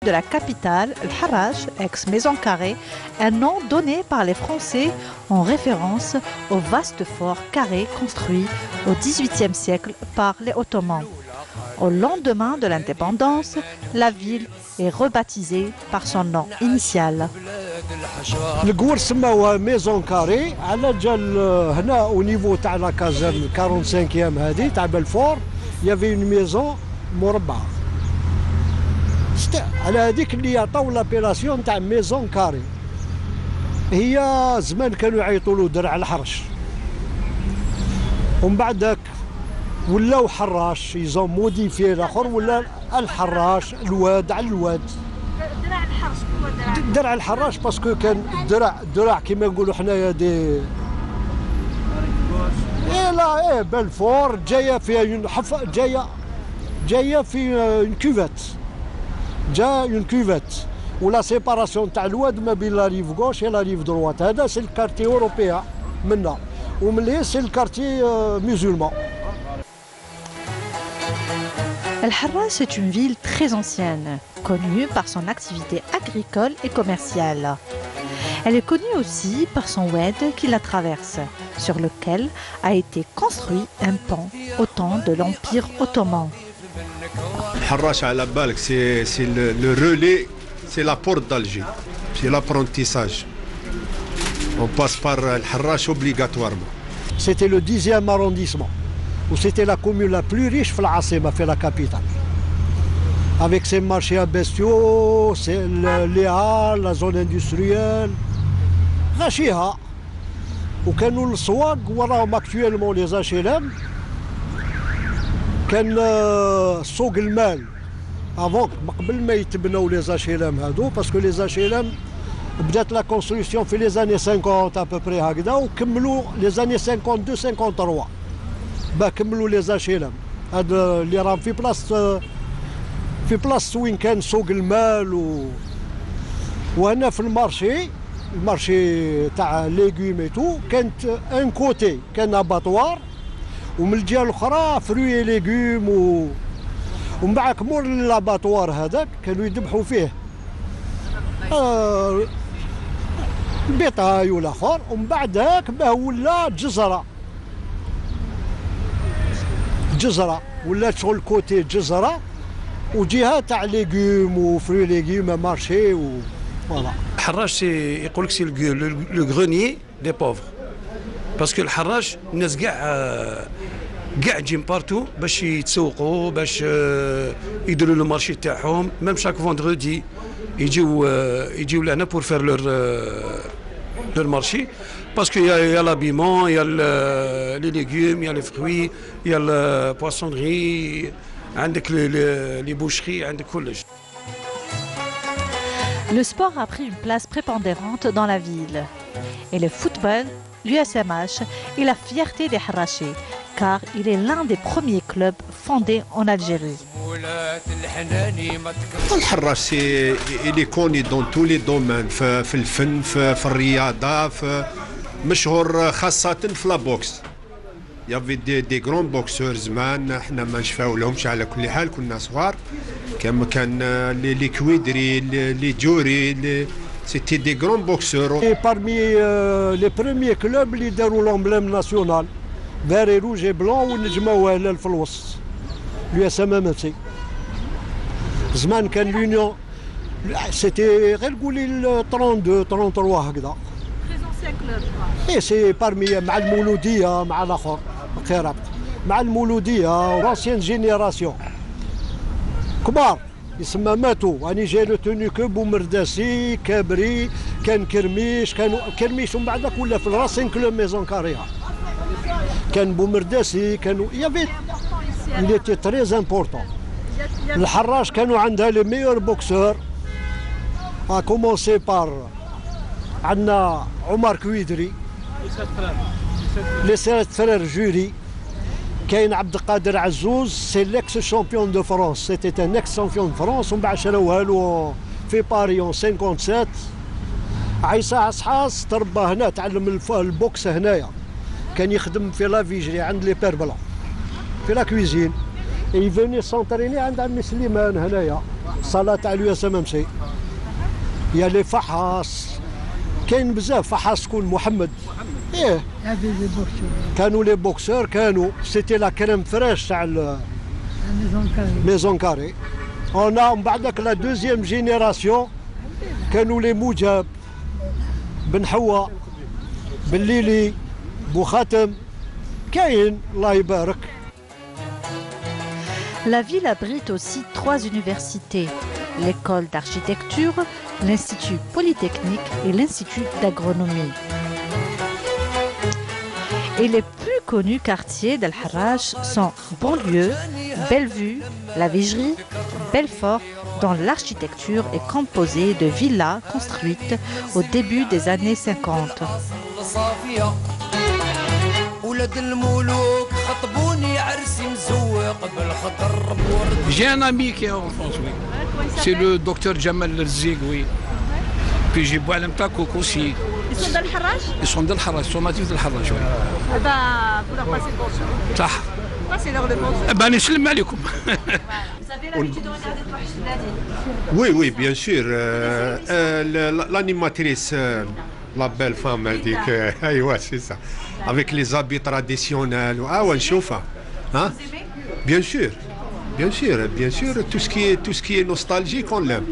de la capitale, El Harrach, ex-maison carrée, un nom donné par les Français en référence au vaste fort carré construit au XVIIIe siècle par les Ottomans. Au lendemain de l'indépendance, la ville est rebaptisée par son nom initial. القور سماوها ميزون كاري على جال هنا او نيفو تاع لا كازرن 45 هذه تاع بلفور يافي اون ميزون مربعه على هذيك اللي عطاو لابيلاسيون تاع ميزون كاري هي زمان كانوا يعيطوا له درع الحرش ومن بعد ذاك ولاو حراش يزون موديفي الاخر ولا الحراش الواد على الواد درع الحرش درع الحراش باسكو كان درع كيما نقولوا حنايا دي لا بلفور جايه فيها جايه في اون كوفيت جا اون كوفيت ولا سيباراسيون تاع الواد ما بين لا ريف غوش et la rive droite هذا سي الكارتي اوروبيا منا ومن سي الكارتي musulman. El Harrach est une ville très ancienne, connue par son activité agricole et commerciale. Elle est connue aussi par son oued qui la traverse, sur lequel a été construit un pont au temps de l'Empire ottoman. Harrach à la balque, c'est le relais, c'est la porte d'Alger, c'est l'apprentissage. On passe par El Harrach obligatoirement. C'était le 10e arrondissement. Où c'était la commune la plus riche في العاصمة في la capitale. Avec ses marchés à bestiaux, les halles, la zone industrielle. غاشيها. وكانوا السواق وراهم اكتويلمون لي زاشيلام. كان سوق المال افون قبل ما يتبنوا لي زاشيلام هادو باسكو لي زاشيلام بدات لا كونستركسيون في لي زاني 50 ابوبري هكذا وكملوا لي زاني 52 53. با كملوا لي زاشيلام هاد اللي راهم في بلاصه وين كان سوق المال وهنا في المارشي تاع ليغوم اي تو كانت ان كوتي كان اباطوار ومن الجهه الاخرى فروي ليغوم ومن بعد مور لاباطوار هذاك كانوا يذبحوا فيه البيطاي والاخر ومن بعد هاك باه ولا جزره ولات شغل كوتي جزره وجهه تاع ليغوم وفروي ليغوم مارشي فوالا. الحراش يقول لك سي لو غرونيي دي بوفر باسكو الحراش الناس كاع جيم بارتو باش يتسوقوا باش يديروا لو مارشي تاعهم ميم شاك فوندردي يجيو لهنا بور فير لور مارشي باسكو يا لابيمون يا لي ليغوم يا لي فروي يا البواسونري عندك لي بوشري عندك كلش. Le sport a pris une place prépondérante dans la ville. Et le football, l'USMH, est la fierté des Harrachis, car il est l'un des premiers clubs fondés en Algérie. الحراش il est connu dans tous les domaines في الفن في الرياضة مشهور خاصة في لابوكس. يافي دي غران بوكسور زمان احنا ما نشفاو لهمش على كل حال كنا صغار كان لي كويدري لي جوري سيتي دي غران بوكسور. Et parmi les premiers clubs اللي داروا l'emblème national vert et rouge et blanc ونجموا هلال في الوسط l'USMH. زمان كان l'union سيتي غير قولي 32 33 هكذا. اي سي بارمي مع المولوديه مع الاخر خيرات مع المولوديه لونسيان جينيراسيون كبار يسمى ماتوا راني جاي لو توني كو بومرداسي كابري كان كانوا كرميش ومن بعدك ولا في الراسين كلوب ميزون كاريها كان بومرداسي كانوا يافي اللي تي تري امبورطون. الحراش كانوا عندها لي ميور بوكسور ا كومونسي بار عندنا عمر كويدري لي سيرت فرير جوري كاين عبد القادر عزوز سي ليكس شامبيون دو فرانس سيتي ان اكس شامبيون دو فرانس ومن بعد شراوها له في باريون 57. عيسى عصحاص تربى هنا تعلم البوكس هنايا كان يخدم في لافيجري عند لي بير بلان في لا كويزين يفوني سونتريني عند عمي سليمان هنايا الصاله تاع اليو اس ام ام سي. يا لي فحاص كاين بزاف فحاص شكون محمد. ايه كانوا لي بوكسور كانوا سيتي لا كريم فريش تاع ميزون كاري. انا من بعدك لا دوزيام جينيراسيون كانوا لي موجب بن حوا بالليلي بوخاتم كاين الله يبارك. La ville abrite aussi 3 universités, l'école d'architecture, l'Institut polytechnique et l'Institut d'agronomie. Et les plus connus quartiers d'Al Harrach sont Bonlieu, Bellevue, La Vigerie, Belfort, dont l'architecture est composée de villas construites au début des années 50. J'ai un ami qui est en France, oui. C'est le docteur Jamal Rzig, oui. Puis j'ai Boualem Takouk aussi. Ils sont d'Al Harrach? Ils sont d'Al Harrach, ils sont natifs d'Al Harrach, oui. Eh ben, vous leur passez le bonjour. Ça. Passez-leur le bonjour. Eh ben, نسلم عليكم. Vous avez l'habitude de regarder Touach Bladi? Oui, oui, bien sûr. L'animatrice, la belle femme, elle dit que. Ah, ouais, c'est ça. Avec les habits traditionnels. Ah, ouais, chauffe. Hein? Vous aimez? Bien sûr. Bien sûr, bien sûr. Tout ce qui est nostalgique, on l'aime.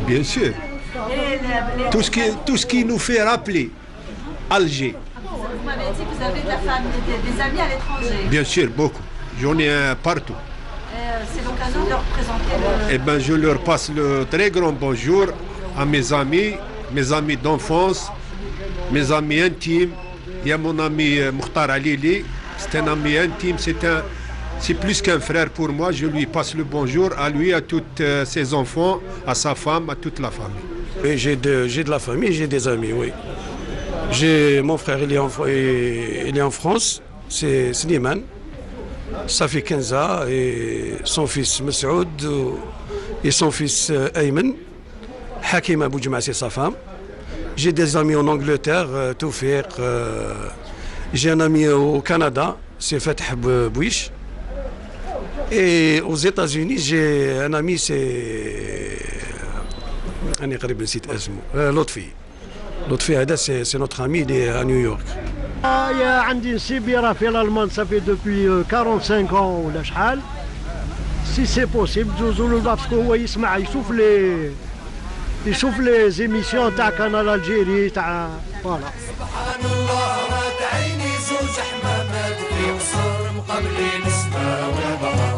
Bien sûr. Tout ce qui nous fait rappeler Alger. Vous m'avez dit que vous avez de la famille, des amis à l'étranger. Bien sûr, beaucoup. J'en ai partout. C'est l'occasion de leur présenter le... Eh bien, je leur passe le très grand bonjour à mes amis d'enfance, mes amis intimes. Il y a mon ami Mokhtar Alili, c'est un ami intime, c'est plus qu'un frère pour moi. Je lui passe le bonjour à lui, à tous ses enfants, à sa femme, à toute la famille. Et j'ai de la famille, j'ai des amis, oui. Mon frère, il est en France, c'est Slimane. Ça fait 15 ans, et son fils Messoud et son fils Ayman. Hakim Abou Djema, c'est sa femme. J'ai des amis en Angleterre, Toufiq. J'ai un ami au Canada, c'est Fatah Bouish. Et aux États-Unis, j'ai un ami, c'est. أنا قريب نسيت اسمه لطفي. لطفي هذا c'est notre ami, il est à New York. يا عندي سيبيرا في الالمان صافي دوبوي 45 ans ولا شحال. سي سي بوسيبل جوزوا له باسكو هو يسمع يشوف لي زيميسيون تاع كانال الجيري تاع فوالا. سبحان الله رات عيني زوج حمامات في قصر مقابلين السماء والبحر.